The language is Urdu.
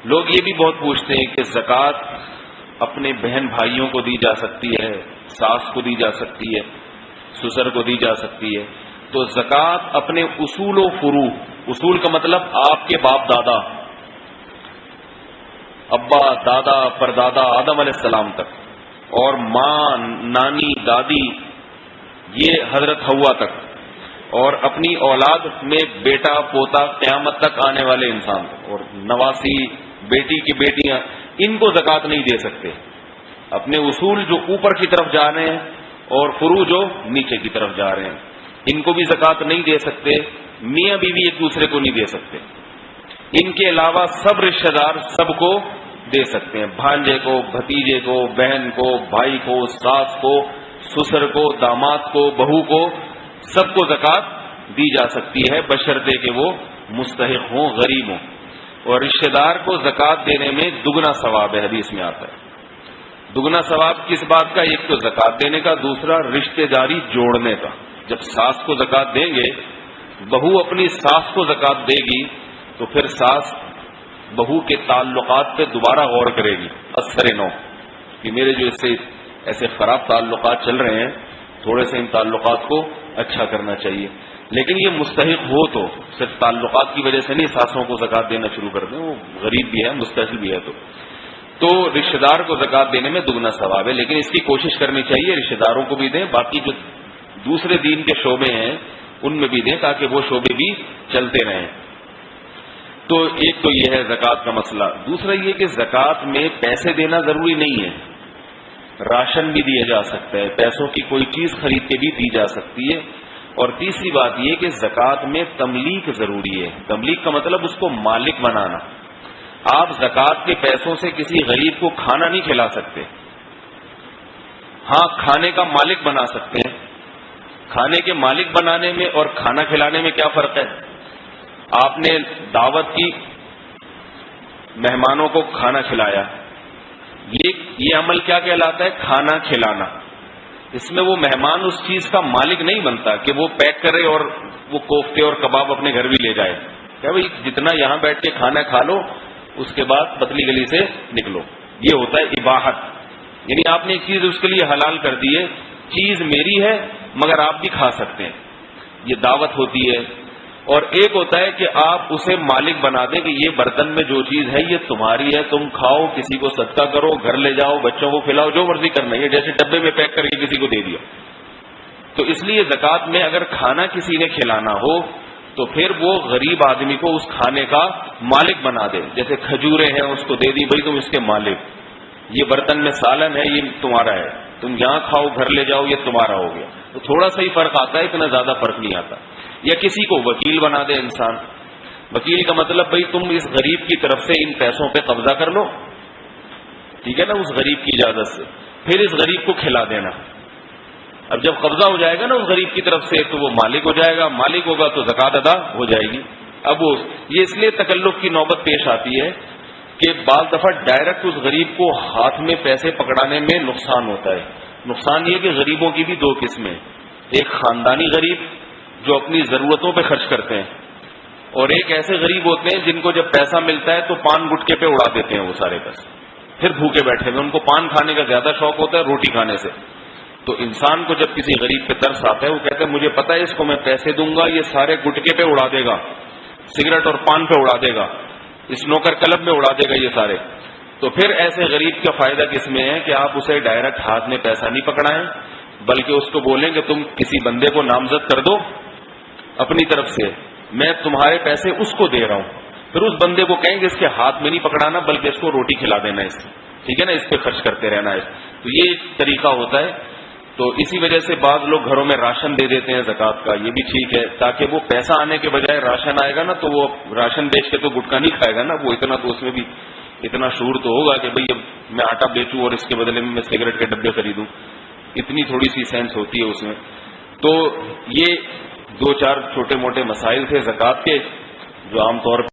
لوگ یہ بھی بہت پوچھتے ہیں کہ زکوٰۃ اپنے بہن بھائیوں کو دی جا سکتی ہے، ساس کو دی جا سکتی ہے، سسر کو دی جا سکتی ہے؟ تو زکوٰۃ اپنے اصول و فروع، اصول کا مطلب آپ کے باپ دادا، ابا دادا پردادا آدم علیہ السلام تک، اور ماں نانی دادی یہ حضرت حوا تک، اور اپنی اولاد میں بیٹا پوتا قیامت تک آنے والے انسان، اور نواسی بیٹی کی بیٹیاں، ان کو زکوٰۃ نہیں دے سکتے۔ اپنے اصول جو اوپر کی طرف جا رہے ہیں اور فروع جو نیچے کی طرف جا رہے ہیں، ان کو بھی زکوٰۃ نہیں دے سکتے۔ میاں بیوی ایک دوسرے کو نہیں دے سکتے۔ ان کے علاوہ سب رشتہ دار سب کو دے سکتے ہیں، بھانجے کو، بھتیجے کو، بہن کو، بھائی کو، ساس کو، سسر کو، داماد کو، بہو کو، سب کو زکوٰۃ دی جا سکتی ہے، بشرطے کہ وہ مستحق ہوں، غریب ہوں۔ اور رشتہ دار کو زکوٰۃ دینے میں دگنا ثواب ہے، حدیث میں آتا ہے۔ دگنا ثواب کس بات کا؟ ایک تو زکوٰۃ دینے کا، دوسرا رشتہ داری جوڑنے کا۔ جب ساس کو زکوٰۃ دیں گے، بہو اپنی ساس کو زکوٰۃ دے گی تو پھر ساس بہو کے تعلقات پہ دوبارہ غور کرے گی، اثر نو، کہ میرے جو اس سے ایسے خراب تعلقات چل رہے ہیں، تھوڑے سے ان تعلقات کو اچھا کرنا چاہیے۔ لیکن یہ مستحق ہو تو صرف تعلقات کی وجہ سے نہیں ساسوں کو زکوٰۃ دینا شروع کر دیں، وہ غریب بھی ہے، مستحق بھی ہے، تو رشتہ دار کو زکوٰۃ دینے میں دگنا ثواب ہے۔ لیکن اس کی کوشش کرنی چاہیے رشتہ داروں کو بھی دیں، باقی جو دوسرے دین کے شعبے ہیں ان میں بھی دیں، تاکہ وہ شعبے بھی چلتے رہیں۔ تو ایک تو یہ ہے زکوٰۃ کا مسئلہ۔ دوسرا یہ کہ زکوٰۃ میں پیسے دینا ضروری نہیں ہے، راشن بھی دیا جا سکتا ہے، پیسوں کی کوئی چیز خرید کے بھی دی جا سکتی ہے۔ اور تیسری بات یہ کہ زکوٰۃ میں تملیک ضروری ہے۔ تملیک کا مطلب اس کو مالک بنانا۔ آپ زکوٰۃ کے پیسوں سے کسی غریب کو کھانا نہیں کھلا سکتے، ہاں کھانے کا مالک بنا سکتے ہیں۔ کھانے کے مالک بنانے میں اور کھانا کھلانے میں کیا فرق ہے؟ آپ نے دعوت کی، مہمانوں کو کھانا کھلایا، یہ عمل کیا کہلاتا ہے؟ کھانا کھلانا۔ اس میں وہ مہمان اس چیز کا مالک نہیں بنتا کہ وہ پیک کرے اور وہ کوفتے اور کباب اپنے گھر بھی لے جائے، کہ بھائی جتنا یہاں بیٹھ کے کھانا کھا لو اس کے بعد پتلی گلی سے نکلو۔ یہ ہوتا ہے اباحت، یعنی آپ نے ایک چیز اس کے لیے حلال کر دی ہے، چیز میری ہے مگر آپ بھی کھا سکتے ہیں، یہ دعوت ہوتی ہے۔ اور ایک ہوتا ہے کہ آپ اسے مالک بنا دیں کہ یہ برتن میں جو چیز ہے یہ تمہاری ہے، تم کھاؤ، کسی کو صدقہ کرو، گھر لے جاؤ، بچوں کو کھلاؤ، جو مرضی کرنا ہے، جیسے ڈبے میں پیک کر کے کسی کو دے دیا۔ تو اس لیے زکوٰۃ میں اگر کھانا کسی نے کھلانا ہو تو پھر وہ غریب آدمی کو اس کھانے کا مالک بنا دے، جیسے کھجورے ہیں اس کو دے دی، بھائی تم اس کے مالک، یہ برتن میں سالن ہے یہ تمہارا ہے، تم یہاں کھاؤ، گھر لے جاؤ، یہ تمہارا ہو گیا۔ تو تھوڑا سا ہی فرق آتا ہے، اتنا زیادہ فرق نہیں آتا۔ یا کسی کو وکیل بنا دے انسان، وکیل کا مطلب بھائی تم اس غریب کی طرف سے ان پیسوں پہ قبضہ کر لو، ٹھیک ہے نا، اس غریب کی اجازت سے، پھر اس غریب کو کھلا دینا۔ اب جب قبضہ ہو جائے گا نا اس غریب کی طرف سے تو وہ مالک ہو جائے گا، مالک ہوگا تو زکوٰۃ ادا ہو جائے گی۔ اب وہ یہ اس لیے تکلف کی نوبت پیش آتی ہے کہ بعض دفعہ ڈائریکٹ اس غریب کو ہاتھ میں پیسے پکڑانے میں نقصان ہوتا ہے۔ نقصان یہ کہ غریبوں کی بھی دو قسمیں، ایک خاندانی غریب جو اپنی ضرورتوں پہ خرچ کرتے ہیں، اور ایک ایسے غریب ہوتے ہیں جن کو جب پیسہ ملتا ہے تو پان گٹکے پہ اڑا دیتے ہیں وہ سارے پیسے، پھر بھوکے بیٹھے ہوئے، ان کو پان کھانے کا زیادہ شوق ہوتا ہے روٹی کھانے سے۔ تو انسان کو جب کسی غریب پہ ترس آتا ہے، وہ کہتا ہے مجھے پتا ہے اس کو میں پیسے دوں گا یہ سارے گٹکے پہ اڑا دے گا، سگریٹ اور پان پہ اڑا دے گا، اس نوکر کلب میں اڑا دے گا یہ سارے۔ تو پھر ایسے غریب کا فائدہ کس میں ہے کہ آپ اسے ڈائریکٹ ہاتھ میں پیسہ نہیں پکڑائیں، بلکہ اس کو بولیں کہ تم کسی بندے کو نامزد کر دو اپنی طرف سے، میں تمہارے پیسے اس کو دے رہا ہوں، پھر اس بندے کو کہیں کہ اس کے ہاتھ میں نہیں پکڑانا بلکہ اس کو روٹی کھلا دینا، اس ٹھیک ہے نا، اس پہ خرچ کرتے رہنا ہے۔ تو یہ ایک طریقہ ہوتا ہے۔ تو اسی وجہ سے بعض لوگ گھروں میں راشن دے دیتے ہیں زکوٰۃ کا، یہ بھی ٹھیک ہے، تاکہ وہ پیسہ آنے کے بجائے راشن آئے گا نا تو وہ راشن بیچ کے تو گٹکا نہیں کھائے گا نا، وہ اتنا تو اس میں بھی اتنا شعور تو ہوگا کہ بھئی اب میں آٹا بیچوں اور اس کے بدلے میں سگریٹ کے ڈبے خریدوں، اتنی تھوڑی سی سینس ہوتی ہے اس میں۔ تو یہ دو چار چھوٹے موٹے مسائل تھے زکوٰۃ کے جو عام طور